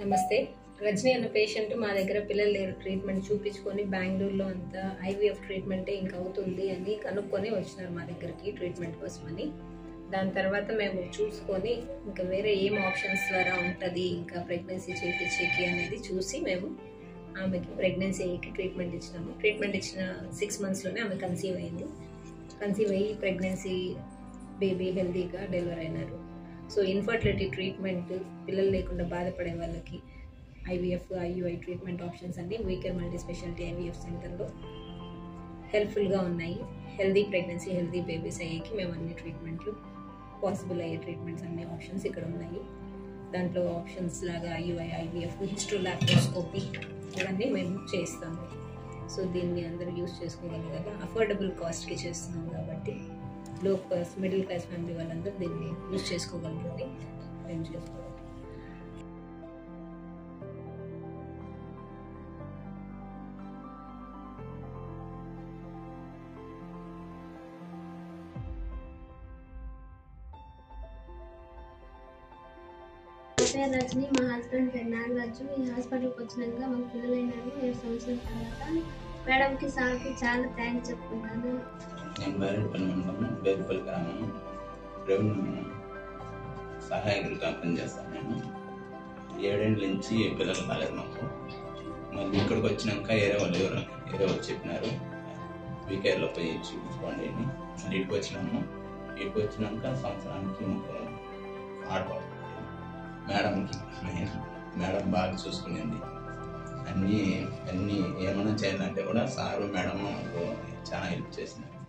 నమస్తే. రజనీ అన్న పేషెంట్ మా దగ్గర పిల్లలు లేరు ట్రీట్మెంట్ చూపించుకొని బెంగళూరులో అంతా ఐవీఎఫ్ ట్రీట్మెంటే ఇంకా అవుతుంది అని కనుక్కొని వచ్చినారు మా దగ్గరికి ట్రీట్మెంట్ కోసమని. దాని తర్వాత మేము చూసుకొని ఇంకా వేరే ఏం ఆప్షన్స్ ద్వారా ఉంటుంది ఇంకా ప్రెగ్నెన్సీ చేయించేకి అనేది చూసి మేము ఆమెకి ప్రెగ్నెన్సీకి ట్రీట్మెంట్ ఇచ్చినాము. ట్రీట్మెంట్ ఇచ్చిన 6 monthsలోనే ఆమె కన్సీవ్ అయ్యింది. కన్సీవ్ అయ్యి ప్రెగ్నెన్సీ బేబీ హెల్తీగా డెలివర్ అయినారు. సో ఇన్ఫర్టిలిటీ ట్రీట్మెంట్ పిల్లలు లేకుండా బాధపడే వాళ్ళకి ఐవీఎఫ్ ఐయుఐ ట్రీట్మెంట్ ఆప్షన్స్ అన్నీ వీకేర్ మల్టీ స్పెషాలిటీ ఐవీఎఫ్ సెంటర్లో హెల్ప్ఫుల్గా ఉన్నాయి. హెల్తీ ప్రెగ్నెన్సీ హెల్తీ బేబీస్ అయ్యేకి మేము అన్ని ట్రీట్మెంట్లు పాసిబుల్ అయ్యే ట్రీట్మెంట్స్ అన్ని ఆప్షన్స్ ఇక్కడ ఉన్నాయి. దాంట్లో ఆప్షన్స్ లాగా ఐయుఐ ఐవీఎఫ్ హిస్టోలాప్రోస్కోపీ ఇవన్నీ మేము చేస్తాము. సో దీన్ని అందరూ యూజ్ చేసుకోగలిగాక అఫోర్డబుల్ కాస్ట్కి చేస్తున్నాం కాబట్టి లో క్లాస్ మిడిల్ క్లాస్ ఫ్యామిలీ వాళ్ళందరూ దీన్ని యూజ్ చేసుకోగలరని మేము చేసుకోవాలి. పేరు రజని, మా హస్బెండ్ పేరు నాగరాజు. ఈ హాస్పిటల్కి వచ్చినాక మాకు పిల్లలైనారు 7 సంవత్సరాల తర్వాత. మేడంకి సార్కి చాలా థ్యాంక్స్ చెప్పుకుంటాను. నేను బైరెడ్పల్లి మండలం బేరుపల్లి గ్రామం రెవెన్యూ సహాయకులుగా పనిచేస్తాను. నేను 7 ఏళ్ళ నుంచి పిల్లలు కాలేదు మాకు. మళ్ళీ ఇక్కడికి వచ్చినాక వేరే వాళ్ళు చెప్పినారు వీకేర్లో పోయి చూపించుకోండి అని. మళ్ళీ ఇక్కడికి వచ్చినాము. ఇక్కడికి వచ్చినాక సంవత్సరానికి మాకు ఆటో మేడం బాగా చూసుకునేది. అన్నీ ఏమైనా చేయాలంటే కూడా సారు మేడం మాకు చాలా హెల్ప్ చేసినారు.